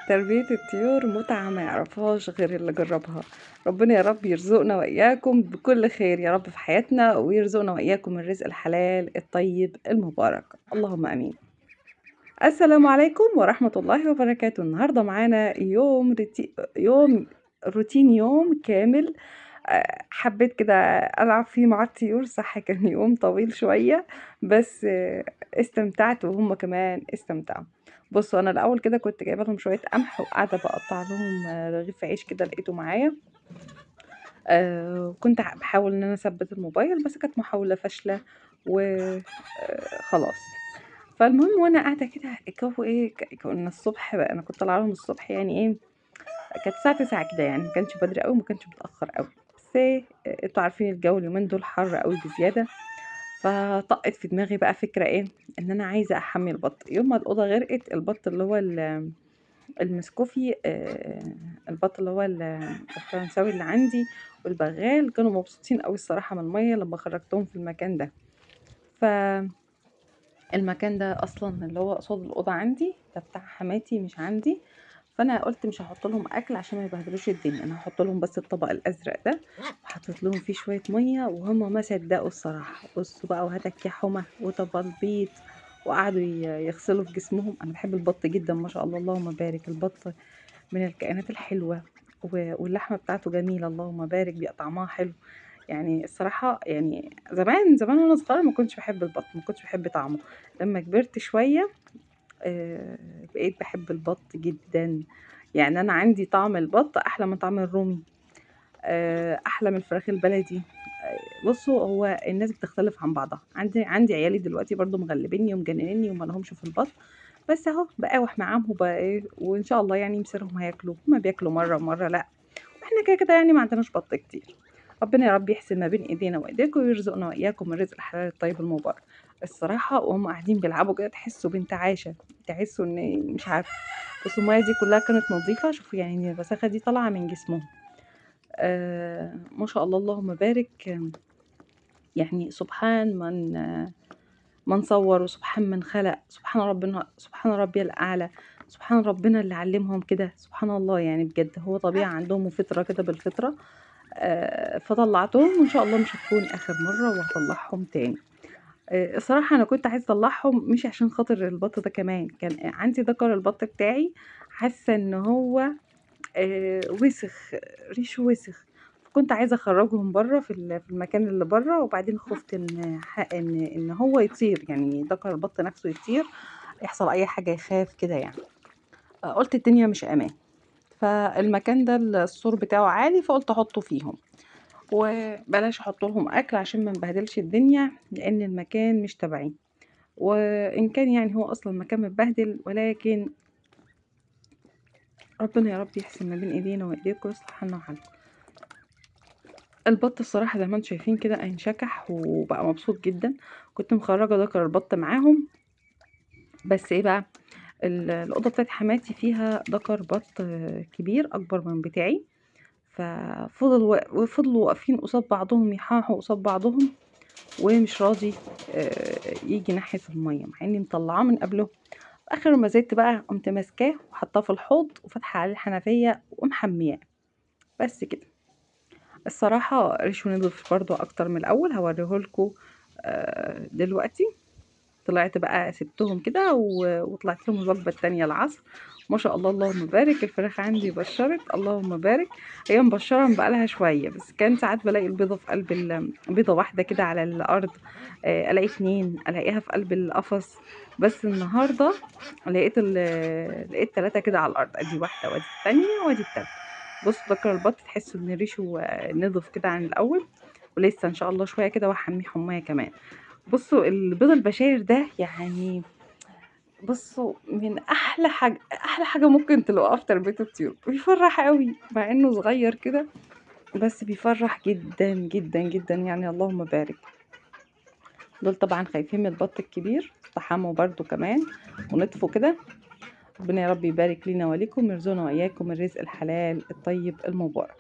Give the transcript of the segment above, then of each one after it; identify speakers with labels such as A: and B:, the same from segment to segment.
A: تربية الطيور متعة ما يعرفهاش غير اللي جربها. ربنا يا رب يرزقنا وإياكم بكل خير يا رب في حياتنا، ويرزقنا وإياكم الرزق الحلال الطيب المبارك، اللهم آمين. السلام عليكم ورحمة الله وبركاته. النهاردة معانا يوم روتين يوم كامل. حبيت كده ألعب فيه مع الطيور، صح كان يوم طويل شوية بس استمتعت وهم كمان استمتعوا. بصوا أنا الأول كده كنت جايبة لهم شوية قمح وقاعدة بقطع لهم رغيف عيش كده لقيته معايا. كنت باحاول إن أنا أثبّت الموبايل بس كانت محاولة فاشلة خلاص. فالمهم وأنا قاعدة كده الجو إيه كنا الصبح بقى، أنا كنت طالعة لهم الصبح يعني إيه، كانت الساعة 09:00 كده يعني، ما كانش بدري أوي وما كانش متأخر أوي، بس إيه أنتم عارفين الجو اليومين دول حَر أوي بزيادة، فطَقِّت في دماغي بقى فكرة إيه، إن أنا عايزة أحمّي البط. يوم ما الأوضة غرقت البط اللي هو المسكوفي، البط اللي هو الفرنساوي اللي عندي والبغال كانوا مبسوطين أوي الصراحة من المَيّة لمّا خرّجتهم في المكان ده. فالمكان ده أصلًا اللي هو قصاد الأوضة عندي، ده بتاع حماتي مش عندي، فأنا قُلت مش هاحط لهم أكل عشان ما يبهدلوش الدنيا، أنا هاحط لهم بس الطبق الأزرق ده، وحطيت لهم فيه شوية مَيّة وهُم ما صدّقوا الصراحة. بُصّوا بقى وهاتك يا حُمى وتبلبيط، وقعدوا يغسلوا في جسمهم. أنا باحب البط جدًا ما شاء الله اللهم بارك، البط من الكائنات الحلوة واللحمة بتاعته جميلة اللهم بارك، بيبقى طعمها حلو. يعني الصراحة يعني زمان، زمان وأنا صغيرة ما كنتش باحب البط، ما كنتش باحب طعمه. لمّا كبرت شوية بقيت باحب البط جدًا. يعني أنا عندي طعم البط أحلى من طعم الرومي، أحلى من الفراخ البلدي. بُصّوا هو الناس بتختلف عن بعضها، عندي عيالي دلوقتي برضه مغلبينّي ومجننينّي وما لهمش في البط، بس أهو باقاوح معاهم إيه، وإن شاء الله يعني مصيرهم هياكلوا، هُم بياكلوا مرّة ومرّة لأ، وإحنا كده يعني ما عندناش بط كتير. ربنا يا رب يحسن ما بين إيدينا وإيديكم ويرزقنا وإياكم الرزق الحلال الطيب المبارك. الصراحة وهُم قاعدين بيلعبوا كده تحسّوا بانتعاشة، تحسّوا إن مش عارفة، بس المَيّة دي كلّها كانت نضيفة، شوفوا يعني الوساخة دي طالعة من جسمهم. ما شاء الله اللهم بارك. يعني سبحان من صوّر وسبحان من خلق، سبحان ربي الأعلى، سبحان ربنا اللي علّمهم كده، سبحان الله يعني بجد هو طبيعة عندهم وفطرة كده بالفطرة. فطلّعتهم وإن شاء الله مش هتكون آخر مرّة وهاطلّعهم تاني. الصراحة أنا كنت عايزة أطلّعهم مش عشان خاطر البط ده كمان، كان عندي دكر البط بتاعي حاسة إن هو وسخ، ريشه وسخ، فكنت عايزة أخرّجهم برّه في المكان اللي برّه، وبعدين خُفت إن هو يطير، يعني ذكر البط نَفْسه يطير، يحصل أي حاجة يخاف كده يعني. قُلت الدنيا مش أمان، فالمكان ده السور بتاعه عالي، فقُلت أحُطّه فيهم، وبلاش أحُط لهم أكل عشان ما نبهدلش الدنيا، لإن المكان مش تبعي، وإن كان يعني هو أصلًا مكان متبهدل، ولكن ربنا يا رب يحسن ما بين إيدينا وإيديكم ويصلح حالنا وحالكم. البط الصراحة زي ما انتم شايفين كده انشكح وبقى مبسوط جدًا، كنت مخرّجة ذكر البط معاهم، بس إيه بقى، الأوضة بتاعة حماتي فيها ذكر بط كبير أكبر من بتاعي، فضلوا واقفين قصاد بعضهم يحاحوا قصاد بعضهم، ومش راضي ييجي ناحية المَيّة، مع إني مطلّعاه من قبلهم. آخر ما زهقت بقى قُمت ماسكاه وحاطاه في الحوض وفاتحة عليه الحنفية ومحمياه، بس كده. الصراحة ريشه نضف برضه أكتر من الأول، هاوريه لكم دلوقتي. طلعت بقى سِبتهم كده وطلعت لهم الوجبة التانية العصر، ما شاء الله اللهم بارك، الفراخ عندي بشّرت اللهم بارك. هي مبشّرة بقى لها شوية، بس كان ساعات بالاقي البيضة في قلب بيضة واحدة كده على الأرض، ألاقي 2 ألاقيها في قلب القفص، بس النهارده لقيت 3 كده على الأرض، أدي واحدة وأدي التانية وأدي التالتة. بُصّوا ذكر البط تحسّوا إن ريشه نضف كده عن الأول، ولسه إن شاء الله شوية كده وهاحميه حُماية كمان. بُصّوا البيض البشاير ده يعني بُصّوا من أحلى حاجة ممكن تلاقوها في تربية الطيور، بيفرّح أوي مع إنه صغير كده، بس بيفرّح جدًا، جدًا، جدًا يعني اللهم بارك. دول طبعًا خايفين من البط الكبير، استحموا برضه كمان ونطفوا كده. ربنا يا رب يبارك لينا وليكم ويرزقنا وإياكم الرزق الحلال الطيب المبارك.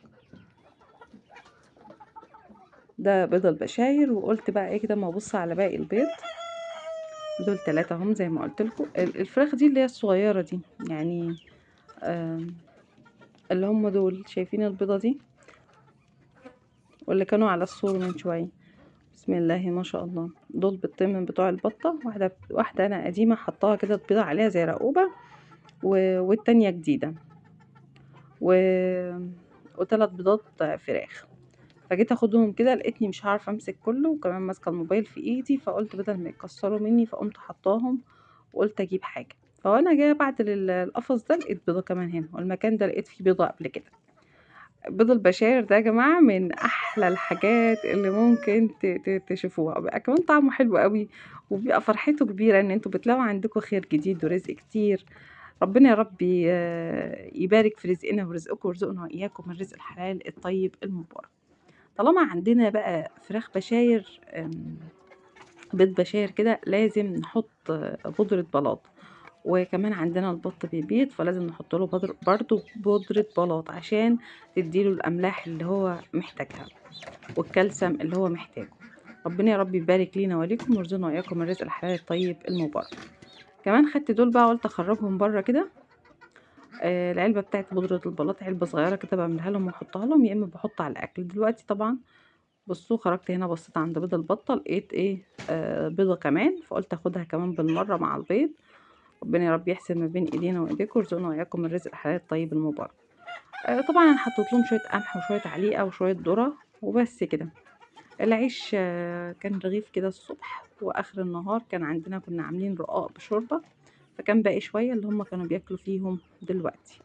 A: ده بيض البشاير، وقُلت بقى إيه كده أمّا أبُص على باقي البيض، دول 3 أهم زي ما قُلت لكم. الفراخ دي اللي هي الصغيرة دي، يعني اللي هم دول، شايفين البيضة دي واللي كانوا على السور من شوية؟ بسم الله ما شاء الله، دول بيضتين من بتوع البطة. واحدة انا قديمة حطاها كده البيضة عليها زي رقوبة، والتانية جديدة، و... وثلاث بيضات فراخ. فجيت اخدهم كده لقيتني مش عارفه امسك كله، وكمان ماسكه الموبايل في ايدي، فقلت بدل ما يكسروا مني فقمت حطاهم وقلت اجيب حاجه. فوانا جايه بعد القفص ده لقيت بيضه كمان هنا، والمكان ده لقيت فيه بيضه قبل كده. بيض البشاير ده يا جماعه من احلى الحاجات اللي ممكن تشوفوها، بقى كمان طعمه حلو قوي، وبيبقى فرحته كبيره ان انتوا بتلاقوا عندكم خير جديد ورزق كتير. ربنا يا رب يبارك في رزقنا ورزقكم، ويرزقنا واياكم من رزق الحلال الطيب المبارك. طالما عندنا بقى فراخ بشاير، بيض بشاير كده، لازم نحط بودرة بلاط. وكمان عندنا البط بيبيض، فلازم نحط له برضو بودرة بلاط عشان تديله الأملاح اللي هو محتاجها والكالسيوم اللي هو محتاجه. ربنا يا رب يبارك لينا وليكم، ويرزقنا وإياكم من رزق الحلال الطيب المبارك. كمان خدت دول بقى قلت أخرجهم بره كده. العلبة بتاعت بودرة البلاط علبة صغيرة كده بعملها لهم واحطها لهم، يا اما بحط على الاكل. دلوقتي طبعا بصوا، خرجت هنا بصيت عند بيض البطة لقيت ايه، بيضة كمان، فقلت اخدها كمان بالمرة مع البيض. ربنا يا رب يحسن ما بين ايدينا وايديكم، ويرزقنا واياكم من رزق الحلال الطيب المبارك. طبعا انا حطيت لهم شوية قمح وشوية عليقة وشوية ذرة وبس كده. العيش كان رغيف كده الصبح، واخر النهار كنا عاملين رقاق بشوربة، فكان باقي شوية اللي هم كانوا بياكلوا فيهم دلوقتي.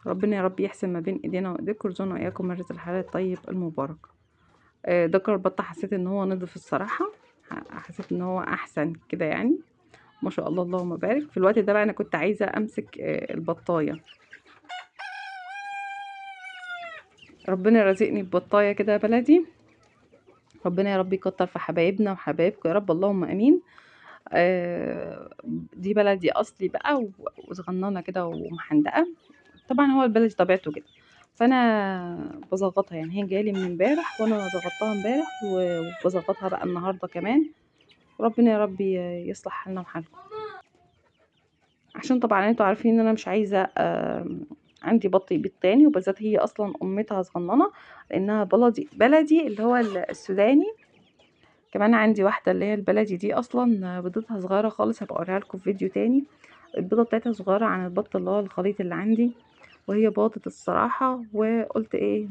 A: ربنا يا رب يحسن ما بين ايدينا وايديكم، ويرزقنا واياكم من رزق الحلال الطيب المبارك. دكر البطة حسيت ان هو نضف الصراحة، حسيت ان هو احسن كده يعني، ما شاء الله اللهم بارك. في الوقت ده بقى انا كنت عايزة امسك البطاية. ربنا رزقني ببطاية كده بلدي. ربنا يا رب يكتر في حبايبنا وحبايبكم يا رب، اللهم امين. دي بلدي اصلي بقى، وصغننه كده ومحندقه. طبعا هو البلدي طبيعته كده، فانا بزغطها يعني، هي جايلي من امبارح وانا زغطتها امبارح، وبزغطها بقى النهارده كمان. ربنا يا رب يصلح حالنا وحالكم. عشان طبعا انتوا عارفين ان انا مش عايزه عندي بط يبيض تاني، وبالذات هي اصلا امتها صغننه، لانها بلدي اللي هو السوداني. كمان عندي واحده اللي هي البلدي دي اصلا بيضتها صغيره خالص، هبقى اوريها لكم في فيديو تاني. البيضه بتاعتها صغيره عن البط اللي هو الخليط اللي عندي، وهي باضت الصراحه، وقلت ايه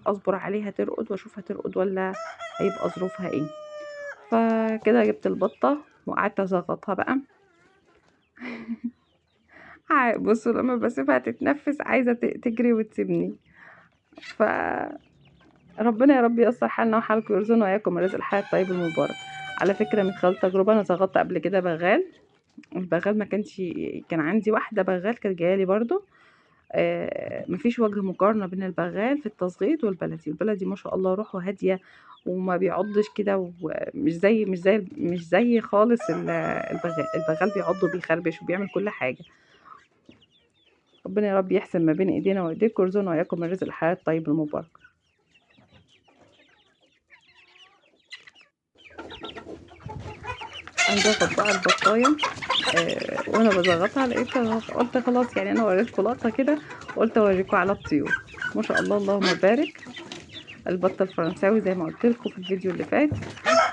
A: اصبر عليها ترقد واشوفها ترقد ولا هيبقى ظروفها ايه. فكده جبت البطه وقعدت ازغطها بقى. بصوا لما بسيبها تتنفس عايزه تجري وتسيبني. ف ربنا يا رب ييسر حالنا وحالكم، ويرزقنا واياكم من رزق الحياه الطيب المبارك. على فكره من خلال تجربه، انا زغطت قبل كده بغال. البغال ما كانش، كان عندي واحده بغال كانت جايه لي برده. مفيش وجه مقارنه بين البغال في التصغيط والبلدي. البلدي ما شاء الله روحه هاديه وما بيعضش كده، ومش مش زي خالص البغال بيعض وبيخربش وبيعمل كل حاجه. ربنا يا رب يحسن ما بين ايدينا وايديكم، ويرزقنا واياكم من رزق الحياه الطيب المبارك. هنزغط بقى البطايه. وانا بزغطها قلت خلاص يعني، انا وريتكم لقطه كده، قلت اوريكم على الطيور. ما شاء الله اللهم بارك. البط الفرنساوي زي ما قلت لكم في الفيديو اللي فات،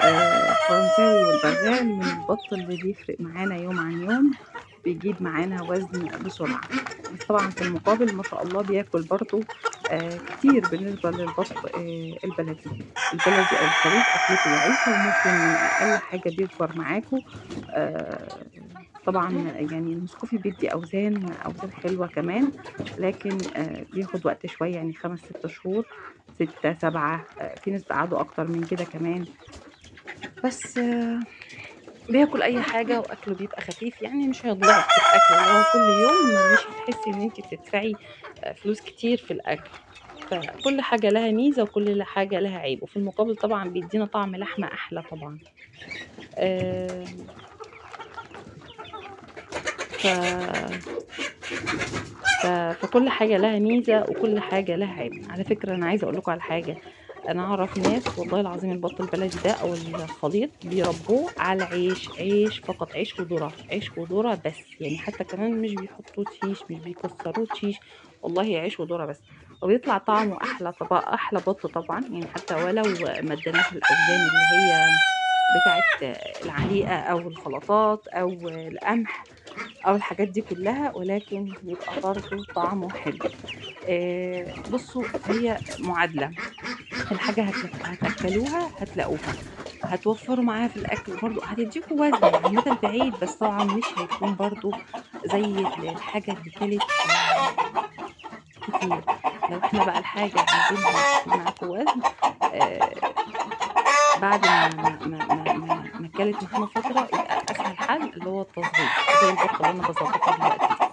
A: الفرنساوي والبغال من البط اللي بيفرق معانا يوم عن يوم، بيجيب معانا وزن بسرعة. بس طبعا في المقابل ما شاء الله بياكل برضو كتير بالنسبة للبط البلدي. البلدي أو الخليط أكلته ضعيفة، وممكن من أقل حاجة بيكبر معاكم. طبعا يعني المسكوفي بيدي أوزان حلوة كمان، لكن بياخد وقت شوية يعني 5-6 شهور، 6-7، في ناس قعدوا أكتر من كده كمان. بس بياكل اي حاجه واكله بيبقى خفيف يعني، مش هيضغط في الاكل اللي هو كل يوم، مش هتحسي ان انت بتدفعي فلوس كتير في الاكل. فكل حاجه لها ميزه وكل حاجه لها عيب، وفي المقابل طبعا بيدينا طعم لحمه احلى طبعا. آه، ف... فكل حاجه لها ميزه وكل حاجه لها عيب. على فكره انا عايزه اقول لكم على حاجه، انا اعرف ناس والله العظيم البط البلدي ده او الخليط بيربوه على عيش فقط، عيش وذرة، عيش وذرة بس، يعني حتى كمان مش بيحطوا تشيش، مش بيكسروه تشيش، والله عيش وذرة بس، وبيطلع طعمه احلى، طبعا احلى بط طبعا، يعني حتى ولو ما اديناش الاوزان اللي هي بتاعه العليقه او الخلطات او القمح او الحاجات دي كلها، ولكن بيبقى برضو طعمه حلو. بصوا هي معادلة، الحاجة هتأكلوها هتلاقوها، هتوفروا معاها في الأكل برضو، هتديكوا وزن على المدى البعيد، بس طبعا مش هيكون برضو زي الحاجة اللي كانت كتير. لو احنا بقى الحاجة عايزينها تجيب معاكوا وزن، آه، بعد ما كلت معانا فترة، يبقى أسهل حل اللي هو التصغير، زي البطة اللي أنا بظبطها دلوقتي دي.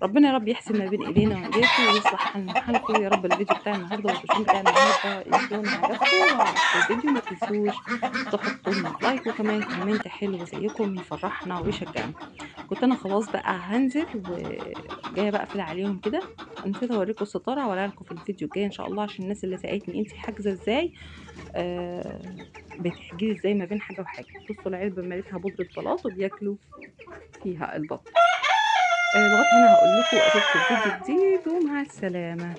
A: ربنا يا رب يحسن ما بين ايدينا وايديكم ويصلح حالنا وحالكم يا رب. الفيديو بتاع النهارده والروتين بتاع النهارده يكون عجبكم، ولو عجبكم الفيديو ما تنسوش تحطوا لنا لايك وكمان كومنت حلو زيكم يفرحنا ويشجعنا. كنت انا خلاص بقى هنزل وجايه بقى اقفل عليهم كده، نسيت اوريكم الستاره، هوريها لكم في الفيديو الجاي ان شاء الله، عشان الناس اللي سالتني انت حاجزه ازاي، بتحجزي ازاي ما بين حاجه وحاجه. بصوا العلبه مليتها بودره بلاط وبياكلوا فيها البط. لغاية هنا هقول لكم اشوفكم في فيديو جديد ومع السلامة.